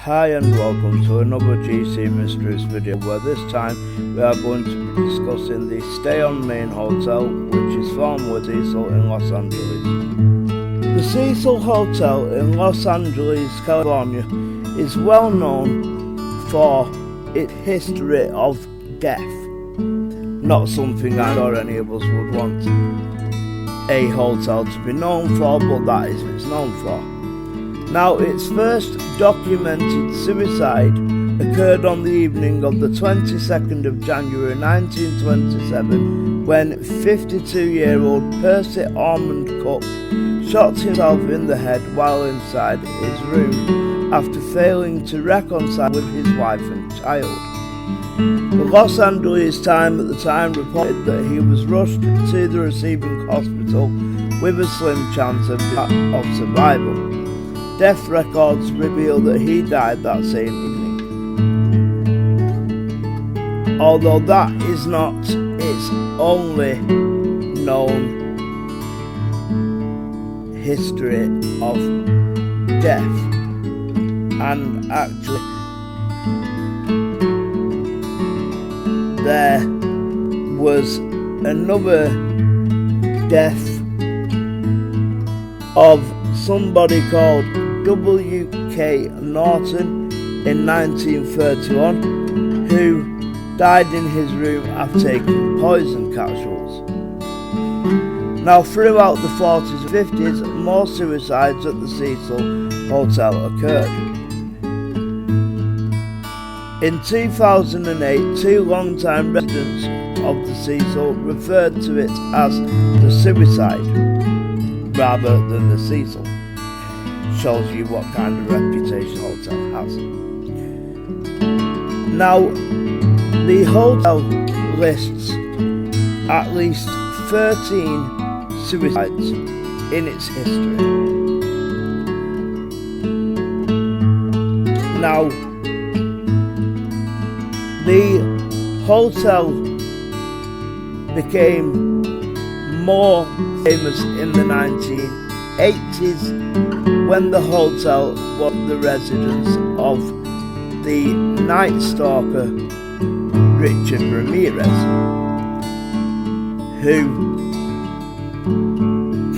Hi and welcome to another GC Mysteries video, where this time we are going to be discussing the Stay on Main Hotel, which is found with Cecil in Los Angeles. The Cecil Hotel in Los Angeles, California is well known for its history of death. Not something I or any of us would want a hotel to be known for, but that is what it's known for. Now, its first documented suicide occurred on the evening of the 22nd of January 1927 when 52-year-old Percy Ormond Cook shot himself in the head while inside his room after failing to reconcile with his wife and child. The Los Angeles Times at the time reported that he was rushed to the receiving hospital with a slim chance of survival. Death records reveal that he died that same evening. Although that is not its only known history of death, and actually there was another death of somebody called W.K. Norton in 1931, who died in his room after taking poison capsules. Now, throughout the 40s and 50s, more suicides at the Cecil Hotel occurred. In 2008, two long-time residents of the Cecil referred to it as the suicide rather than the Cecil. Shows you what kind of reputation the hotel has. Now, the hotel lists at least 13 suicides in its history. Now, the hotel became more famous in the 1980s when the hotel was the residence of the Night Stalker Richard Ramirez, who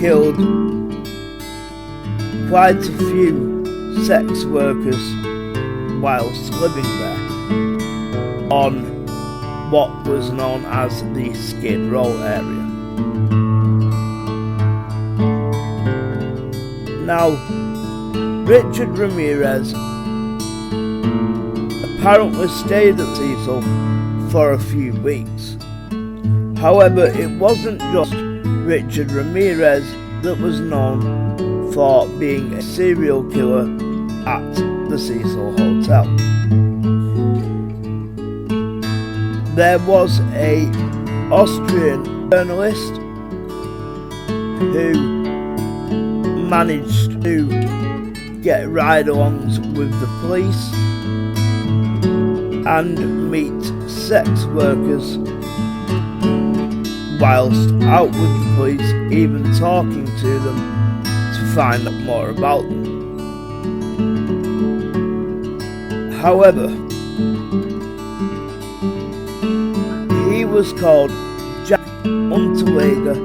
killed quite a few sex workers whilst living there on what was known as the Skid Row area. Now, Richard Ramirez apparently stayed at Cecil for a few weeks. However, it wasn't just Richard Ramirez that was known for being a serial killer at the Cecil Hotel. There was an Austrian journalist who managed to get ride-alongs with the police and meet sex workers whilst out with the police, even talking to them to find out more about them. However, he was called Jack Unterweger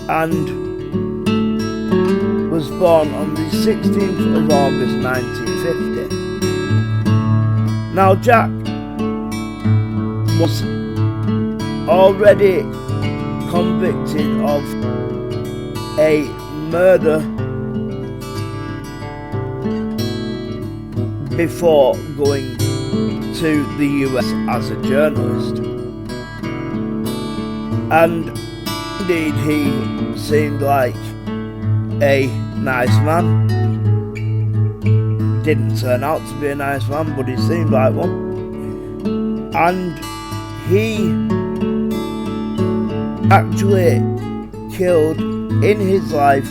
and was born on the 16th of August 1950. Now, Jack was already convicted of a murder before going to the US as a journalist, and indeed he seemed like a nice man. Didn't turn out to be a nice man, but he seemed like one. And he actually killed in his life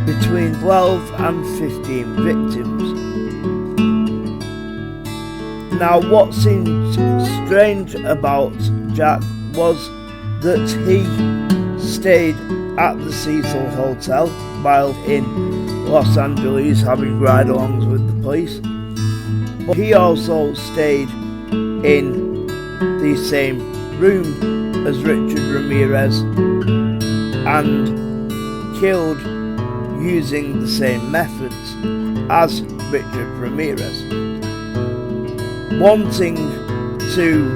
between 12 and 15 victims. Now, what seemed strange about Jack was that he stayed at the Cecil Hotel while in Los Angeles, having ride-alongs with the police. But he also stayed in the same room as Richard Ramirez and killed using the same methods as Richard Ramirez, wanting to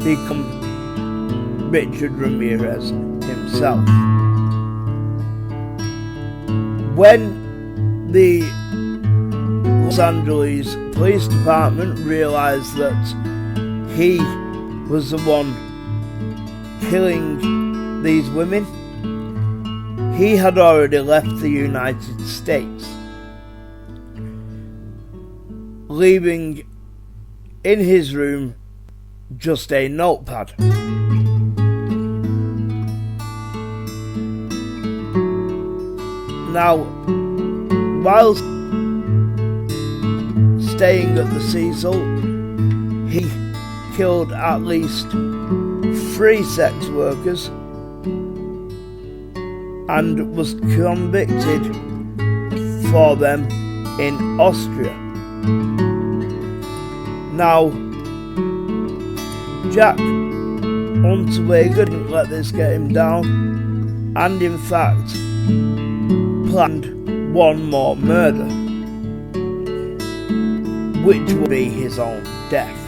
become Richard Ramirez himself. When the Los Angeles Police Department realized that he was the one killing these women, he had already left the United States, leaving in his room just a notepad. Now, whilst staying at the Cecil, he killed at least 3 sex workers and was convicted for them in Austria. Now, Jack Unterweger didn't let this get him down, and in fact planned one more murder, which would be his own death.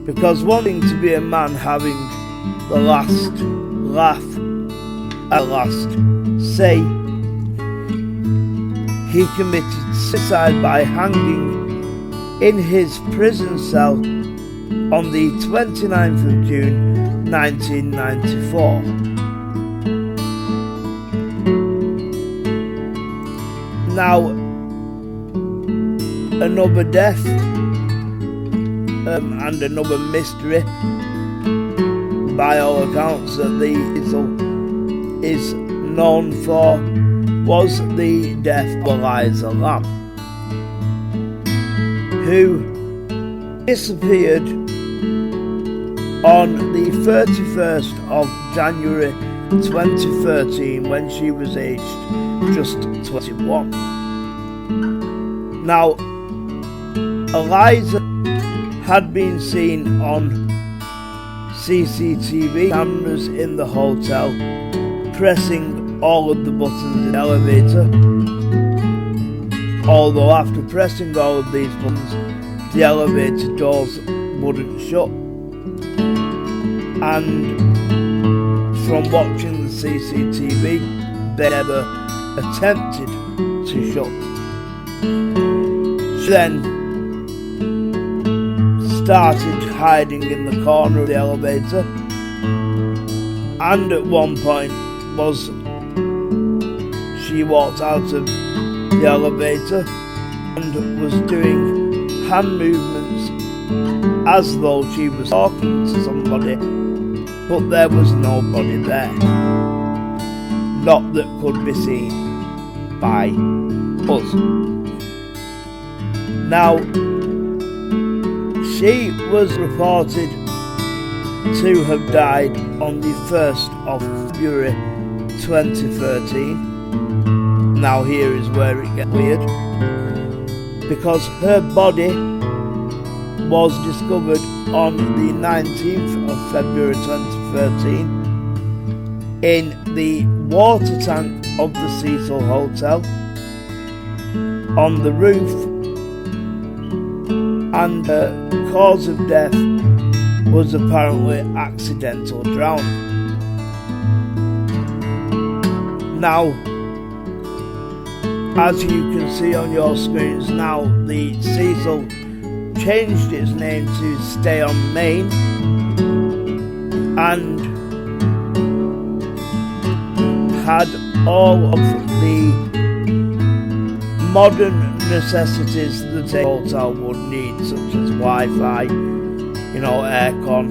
Because wanting to be a man having the last laugh at last say, he committed suicide by hanging in his prison cell on the 29th of June 1994. Now, another death and another mystery, by all accounts, that the Cecil is known for, was the death of Eliza Lamb, who disappeared on the 31st of January 2013 when she was aged just 21. Now, Eliza had been seen on CCTV cameras in the hotel pressing all of the buttons in the elevator, although after pressing all of these buttons the elevator doors wouldn't shut, and from watching the CCTV they never attempted to shut. She then started hiding in the corner of the elevator, and at one point she walked out of the elevator and was doing hand movements as though she was talking to somebody, but there was nobody there, not that could be seen by us. Now, she was reported to have died on the 1st of February 2013. Now here is where it gets weird, because her body was discovered on the 19th of February 2013 in the water tank of the Cecil Hotel on the roof, and her cause of death was apparently accidental drowning. Now, as you can see on your screens now, the Cecil changed its name to Stay on Main, and had all of the modern necessities that a hotel would need, such as Wi-Fi, aircon,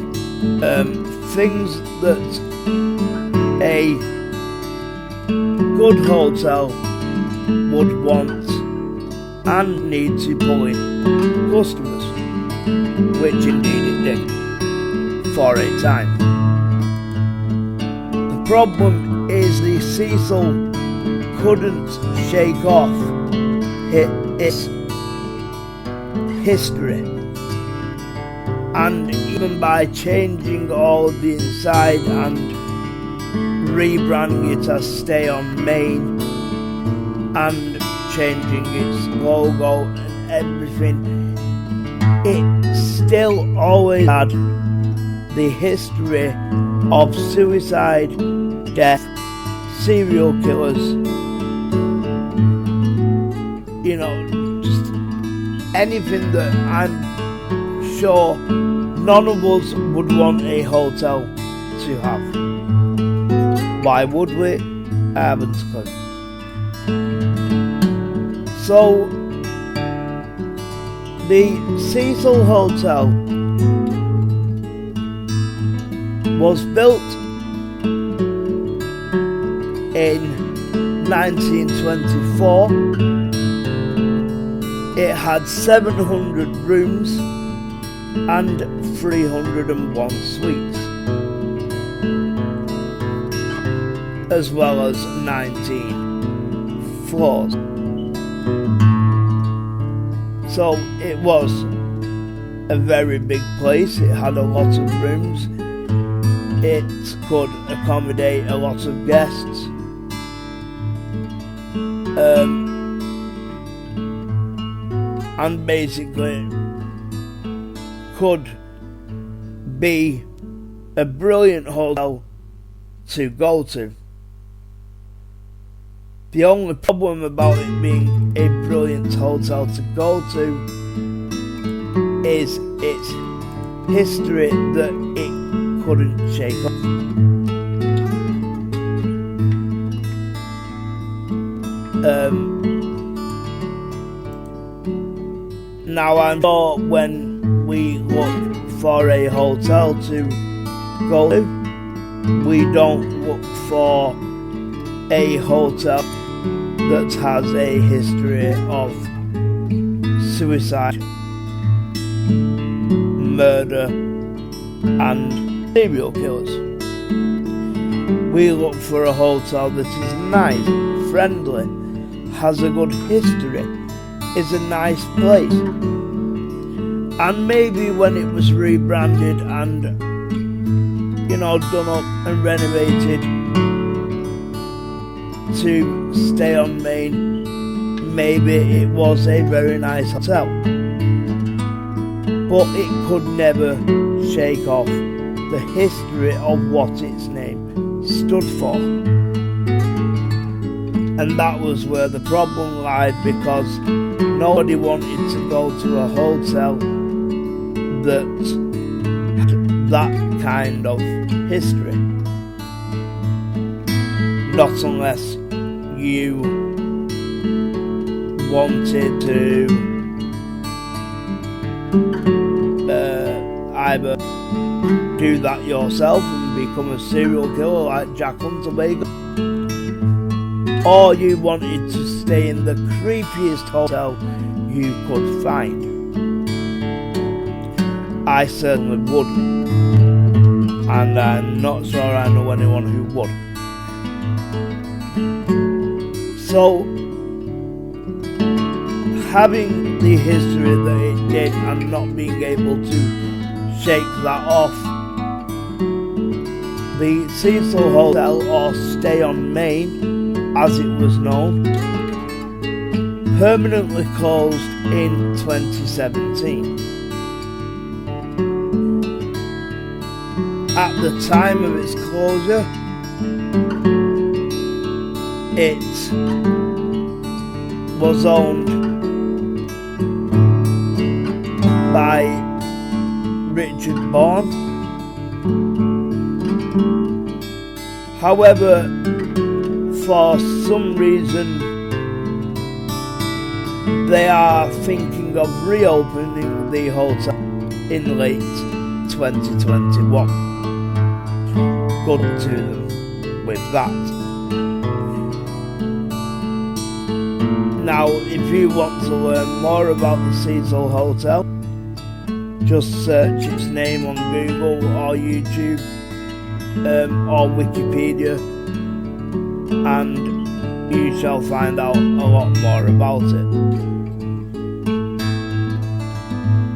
things that a good hotel would want and need to pull in customers, which indeed it did for a time. The problem is the Cecil couldn't shake off its history, and even by changing all of the inside and rebranding it as Stay on Main and changing its logo and everything, it still always had the history of suicide, death, serial killers, you know, just anything that I'm sure none of us would want a hotel to have. Why would we? I haven't a clue. So, the Cecil Hotel was built in 1924. It had 700 rooms and 301 suites, as well as 19 floors. So it was a very big place. It had a lot of rooms. It could accommodate a lot of guests. And basically could be a brilliant hotel to go to. The only problem about it being a brilliant hotel to go to is its history that it couldn't shake off. Now I'm sure when we look for a hotel to go to, we don't look for a hotel that has a history of suicide, murder and serial killers. We look for a hotel that is nice, friendly, has a good history, is a nice place. And maybe when it was rebranded and, you know, done up and renovated to Stay on Main, maybe it was a very nice hotel. But it could never shake off the history of what its name stood for. And that was where the problem lied, because nobody wanted to go to a hotel that had that kind of history. Not unless you wanted to either do that yourself and become a serial killer like Jack Hunter, or you wanted to stay in the creepiest hotel you could find. I certainly wouldn't, and I'm not sure I know anyone who would. So, having the history that it did and not being able to shake that off, the Cecil Hotel, or Stay on Main as it was known, permanently closed in 2017. At the time of its closure, it was owned by Richard Bourne. However, for some reason, they are thinking of reopening the hotel in late 2021. Good to them with that. Now, if you want to learn more about the Cecil Hotel, just search its name on Google or YouTube or Wikipedia, and you shall find out a lot more about it.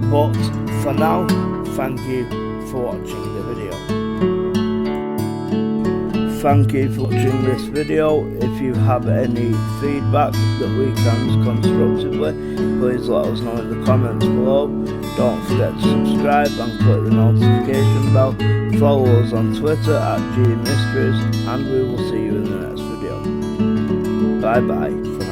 But for now, thank you for watching the video. Thank you for watching this video. If you have any feedback that we can use constructively, please let us know in the comments below. Don't forget to subscribe and click the notification bell. Follow us on Twitter at GMysteries, and we will see you in the next video. Bye bye.